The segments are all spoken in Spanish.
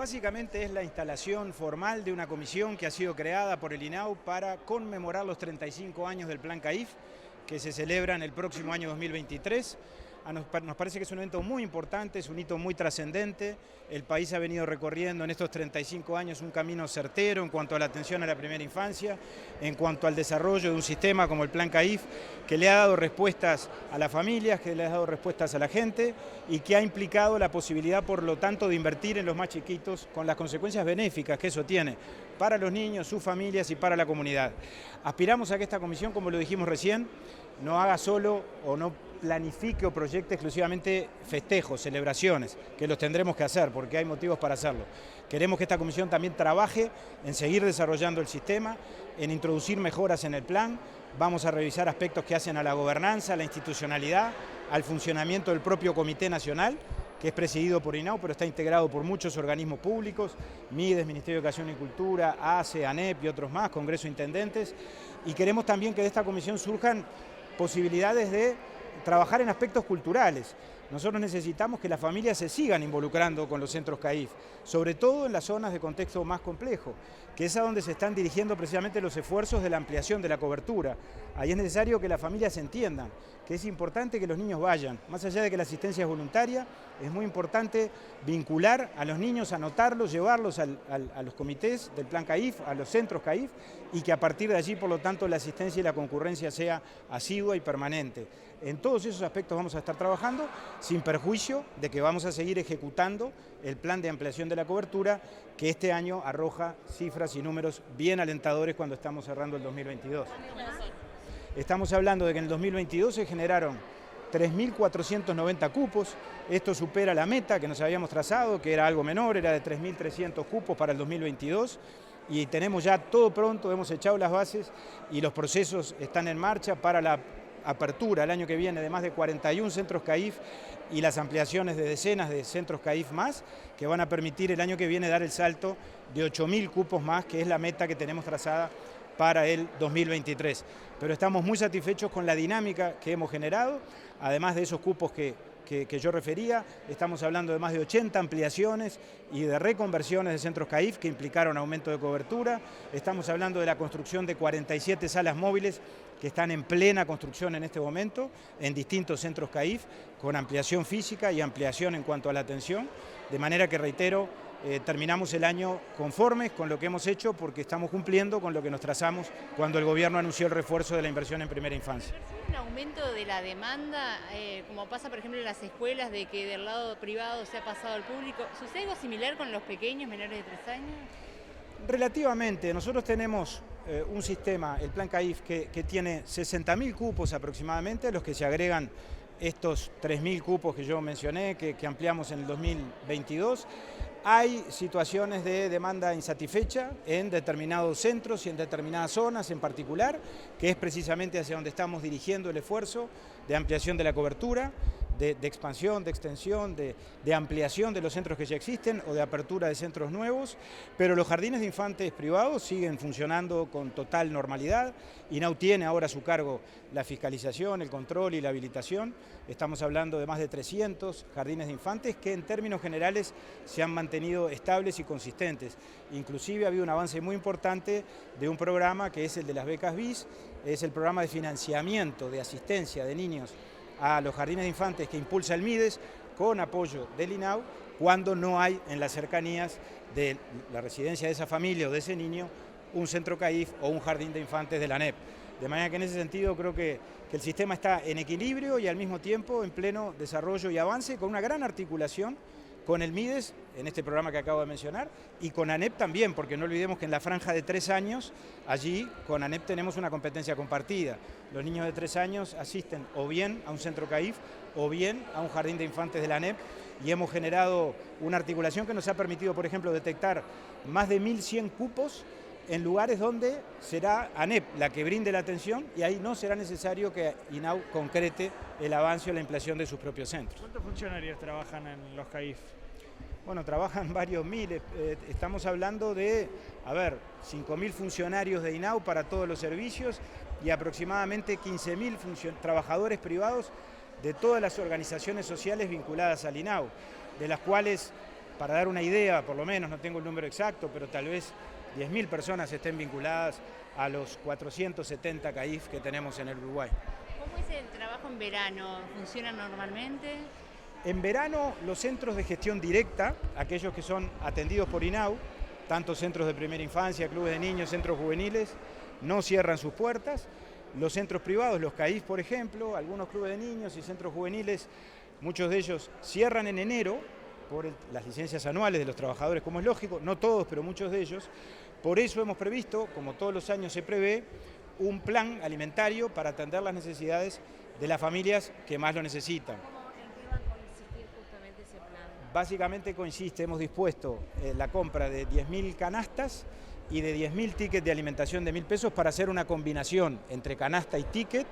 Básicamente es la instalación formal de una comisión que ha sido creada por el INAU para conmemorar los 35 años del Plan CAIF, que se celebran el próximo año 2023. Nos parece que es un evento muy importante, es un hito muy trascendente. El país ha venido recorriendo en estos 35 años un camino certero en cuanto a la atención a la primera infancia, en cuanto al desarrollo de un sistema como el Plan CAIF, que le ha dado respuestas a las familias, que le ha dado respuestas a la gente y que ha implicado la posibilidad, por lo tanto, de invertir en los más chiquitos con las consecuencias benéficas que eso tiene para los niños, sus familias y para la comunidad. Aspiramos a que esta comisión, como lo dijimos recién, no haga solo o no planifique o proyecte exclusivamente festejos, celebraciones, que los tendremos que hacer porque hay motivos para hacerlo. Queremos que esta comisión también trabaje en seguir desarrollando el sistema, en introducir mejoras en el plan. Vamos a revisar aspectos que hacen a la gobernanza, a la institucionalidad, al funcionamiento del propio Comité Nacional, que es presidido por INAU, pero está integrado por muchos organismos públicos, MIDES, Ministerio de Educación y Cultura, ACE, ANEP y otros más, Congreso de Intendentes. Y queremos también que de esta comisión surjan posibilidades de trabajar en aspectos culturales. Nosotros necesitamos que las familias se sigan involucrando con los centros CAIF, sobre todo en las zonas de contexto más complejo, que es a donde se están dirigiendo precisamente los esfuerzos de la ampliación de la cobertura. Ahí es necesario que las familias entiendan que es importante que los niños vayan. Más allá de que la asistencia es voluntaria, es muy importante vincular a los niños, anotarlos, llevarlos a los comités del Plan CAIF, a los centros CAIF, y que a partir de allí, por lo tanto, la asistencia y la concurrencia sea asidua y permanente. En todos esos aspectos vamos a estar trabajando, sin perjuicio de que vamos a seguir ejecutando el plan de ampliación de la cobertura, que este año arroja cifras y números bien alentadores cuando estamos cerrando el 2022. Estamos hablando de que en el 2022 se generaron 3.490 cupos, esto supera la meta que nos habíamos trazado, que era algo menor, era de 3.300 cupos para el 2022, y tenemos ya todo pronto, hemos echado las bases y los procesos están en marcha para la apertura el año que viene de más de 41 centros CAIF y las ampliaciones de decenas de centros CAIF más, que van a permitir el año que viene dar el salto de 8.000 cupos más, que es la meta que tenemos trazada para el 2023. Pero estamos muy satisfechos con la dinámica que hemos generado, además de esos cupos que yo refería. Estamos hablando de más de 80 ampliaciones y de reconversiones de centros CAIF que implicaron aumento de cobertura. Estamos hablando de la construcción de 47 salas móviles que están en plena construcción en este momento en distintos centros CAIF, con ampliación física y ampliación en cuanto a la atención, de manera que, reitero, terminamos el año conformes con lo que hemos hecho porque estamos cumpliendo con lo que nos trazamos cuando el gobierno anunció el refuerzo de la inversión en primera infancia. ¿Un aumento de la demanda, como pasa por ejemplo en las escuelas, de que del lado privado se ha pasado al público? ¿Sucede algo similar con los pequeños menores de 3 años? Relativamente, nosotros tenemos un sistema, el Plan CAIF, que tiene 60.000 cupos aproximadamente, a los que se agregan estos 3.000 cupos que yo mencioné, que ampliamos en el 2022. Hay situaciones de demanda insatisfecha en determinados centros y en determinadas zonas en particular, que es precisamente hacia donde estamos dirigiendo el esfuerzo de ampliación de la cobertura, de expansión, de extensión, de ampliación de los centros que ya existen o de apertura de centros nuevos, pero los jardines de infantes privados siguen funcionando con total normalidad. INAU tiene ahora a su cargo la fiscalización, el control y la habilitación. Estamos hablando de más de 300 jardines de infantes que en términos generales se han mantenido estables y consistentes. Inclusive ha habido un avance muy importante de un programa que es el de las becas BIS, es el programa de financiamiento de asistencia de niños a los jardines de infantes que impulsa el MIDES con apoyo del INAU cuando no hay en las cercanías de la residencia de esa familia o de ese niño un centro CAIF o un jardín de infantes de la ANEP. De manera que en ese sentido creo que el sistema está en equilibrio y al mismo tiempo en pleno desarrollo y avance, con una gran articulación con el MIDES, en este programa que acabo de mencionar, y con ANEP también, porque no olvidemos que en la franja de 3 años, allí con ANEP tenemos una competencia compartida. Los niños de 3 años asisten o bien a un centro CAIF o bien a un jardín de infantes de la ANEP, y hemos generado una articulación que nos ha permitido, por ejemplo, detectar más de 1.100 cupos en lugares donde será ANEP la que brinde la atención y ahí no será necesario que INAU concrete el avance o la ampliación de sus propios centros. ¿Cuántos funcionarios trabajan en los CAIF? Bueno, trabajan varios miles, estamos hablando de, 5.000 funcionarios de INAU para todos los servicios y aproximadamente 15.000 trabajadores privados de todas las organizaciones sociales vinculadas al INAU, de las cuales para dar una idea, por lo menos, no tengo el número exacto, pero tal vez 10.000 personas estén vinculadas a los 470 CAIF que tenemos en el Uruguay. ¿Cómo es el trabajo en verano? ¿Funciona normalmente? En verano, los centros de gestión directa, aquellos que son atendidos por INAU, tanto centros de primera infancia, clubes de niños, centros juveniles, no cierran sus puertas. Los centros privados, los CAIF, por ejemplo, algunos clubes de niños y centros juveniles, muchos de ellos cierran en enero por las licencias anuales de los trabajadores, como es lógico, no todos, pero muchos de ellos. Por eso hemos previsto, como todos los años se prevé, un plan alimentario para atender las necesidades de las familias que más lo necesitan. ¿En qué va a consistir justamente ese plan? Básicamente consiste, hemos dispuesto la compra de 10.000 canastas y de 10.000 tickets de alimentación de 1.000 pesos para hacer una combinación entre canasta y ticket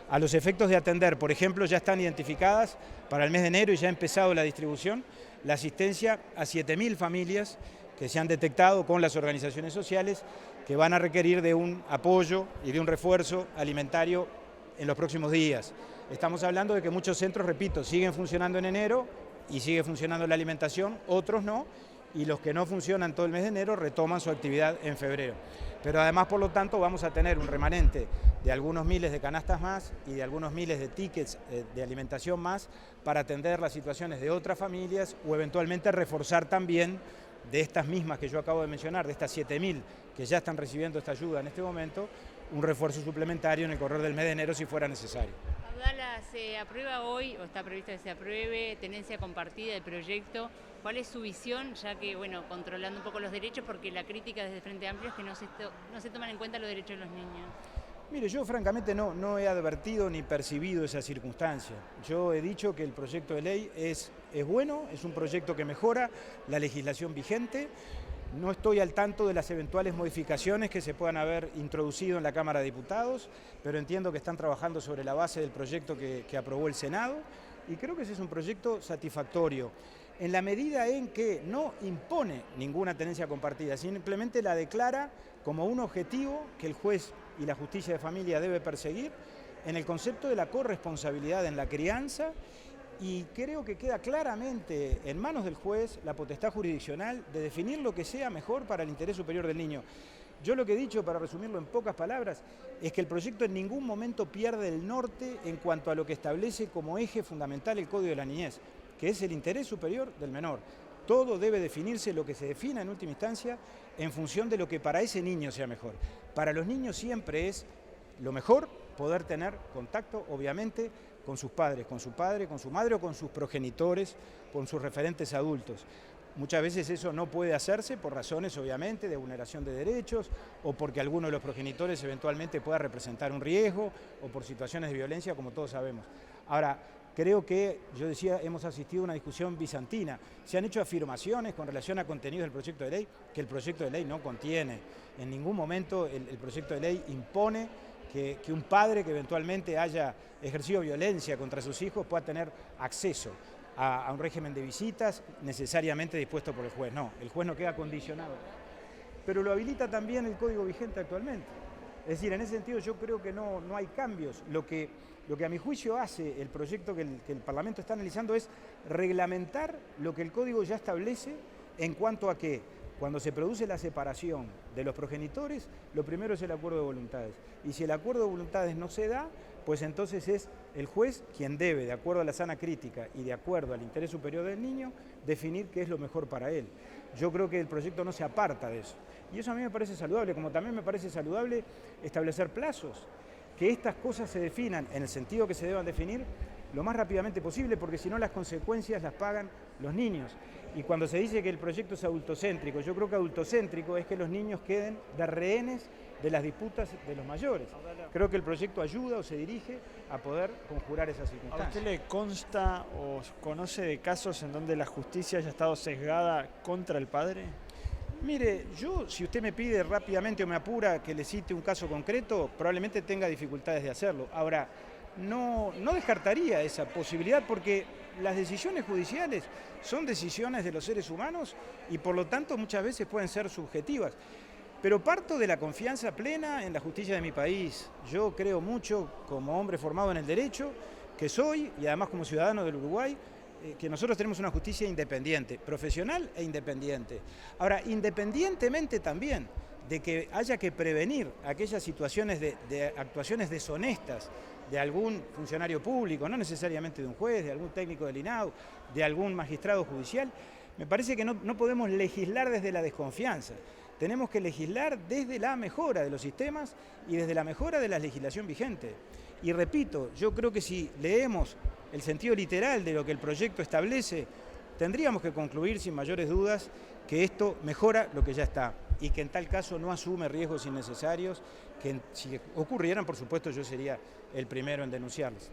a los efectos de atender. Por ejemplo, ya están identificadas para el mes de enero y ya ha empezado la distribución, la asistencia a 7.000 familias que se han detectado con las organizaciones sociales que van a requerir de un apoyo y de un refuerzo alimentario en los próximos días. Estamos hablando de que muchos centros, repito, siguen funcionando en enero y sigue funcionando la alimentación, otros no, y los que no funcionan todo el mes de enero retoman su actividad en febrero. Pero además, por lo tanto, vamos a tener un remanente de algunos miles de canastas más y de algunos miles de tickets de alimentación más para atender las situaciones de otras familias o eventualmente reforzar también de estas mismas que yo acabo de mencionar, de estas 7.000 que ya están recibiendo esta ayuda en este momento, un refuerzo suplementario en el correr del mes de enero si fuera necesario. Abdala, ¿se aprueba hoy o está previsto que se apruebe tenencia compartida del proyecto? ¿Cuál es su visión, ya que, bueno, controlando un poco los derechos, porque la crítica desde el Frente Amplio es que no se toman en cuenta los derechos de los niños? Mire, yo francamente no he advertido ni percibido esa circunstancia. Yo he dicho que el proyecto de ley es bueno, es un proyecto que mejora la legislación vigente. No estoy al tanto de las eventuales modificaciones que se puedan haber introducido en la Cámara de Diputados, pero entiendo que están trabajando sobre la base del proyecto que aprobó el Senado y creo que ese es un proyecto satisfactorio en la medida en que no impone ninguna tenencia compartida, simplemente la declara como un objetivo que el juez y la justicia de familia debe perseguir en el concepto de la corresponsabilidad en la crianza, y creo que queda claramente en manos del juez la potestad jurisdiccional de definir lo que sea mejor para el interés superior del niño. Yo lo que he dicho, para resumirlo en pocas palabras, es que el proyecto en ningún momento pierde el norte en cuanto a lo que establece como eje fundamental el Código de la Niñez, que es el interés superior del menor. Todo debe definirse, lo que se defina en última instancia, en función de lo que para ese niño sea mejor. Para los niños siempre es lo mejor poder tener contacto, obviamente, con sus padres, con su padre, con su madre o con sus progenitores, con sus referentes adultos. Muchas veces eso no puede hacerse por razones, obviamente, de vulneración de derechos o porque alguno de los progenitores eventualmente pueda representar un riesgo o por situaciones de violencia, como todos sabemos. Ahora, creo que, yo decía, hemos asistido a una discusión bizantina. Se han hecho afirmaciones con relación a contenidos del proyecto de ley que el proyecto de ley no contiene. En ningún momento el proyecto de ley impone que un padre que eventualmente haya ejercido violencia contra sus hijos pueda tener acceso a un régimen de visitas necesariamente dispuesto por el juez. No, el juez no queda condicionado. Pero lo habilita también el Código vigente actualmente. Es decir, en ese sentido yo creo que no hay cambios. Lo que a mi juicio hace el proyecto que el Parlamento está analizando es reglamentar lo que el Código ya establece en cuanto a que cuando se produce la separación de los progenitores, lo primero es el acuerdo de voluntades. Y si el acuerdo de voluntades no se da, pues entonces es el juez quien debe, de acuerdo a la sana crítica y de acuerdo al interés superior del niño, definir qué es lo mejor para él. Yo creo que el proyecto no se aparta de eso. Y eso a mí me parece saludable, como también me parece saludable establecer plazos, que estas cosas se definan en el sentido que se deban definir lo más rápidamente posible, porque si no las consecuencias las pagan los niños. Y cuando se dice que el proyecto es adultocéntrico, yo creo que adultocéntrico es que los niños queden de rehenes de las disputas de los mayores. Creo que el proyecto ayuda o se dirige a poder conjurar esas circunstancias. ¿A usted le consta o conoce de casos en donde la justicia haya estado sesgada contra el padre? Mire, yo, si usted me pide rápidamente o me apura que le cite un caso concreto, probablemente tenga dificultades de hacerlo. Ahora, no descartaría esa posibilidad porque las decisiones judiciales son decisiones de los seres humanos y por lo tanto muchas veces pueden ser subjetivas. Pero parto de la confianza plena en la justicia de mi país. Yo creo mucho, como hombre formado en el derecho, que soy, y además como ciudadano del Uruguay, que nosotros tenemos una justicia independiente, profesional e independiente. Ahora, independientemente también de que haya que prevenir aquellas situaciones de actuaciones deshonestas de algún funcionario público, no necesariamente de un juez, de algún técnico del INAU, de algún magistrado judicial, me parece que no podemos legislar desde la desconfianza. Tenemos que legislar desde la mejora de los sistemas y desde la mejora de la legislación vigente. Y repito, yo creo que si leemos el sentido literal de lo que el proyecto establece, tendríamos que concluir sin mayores dudas que esto mejora lo que ya está y que en tal caso no asume riesgos innecesarios, que si ocurrieran, por supuesto, yo sería el primero en denunciarlos.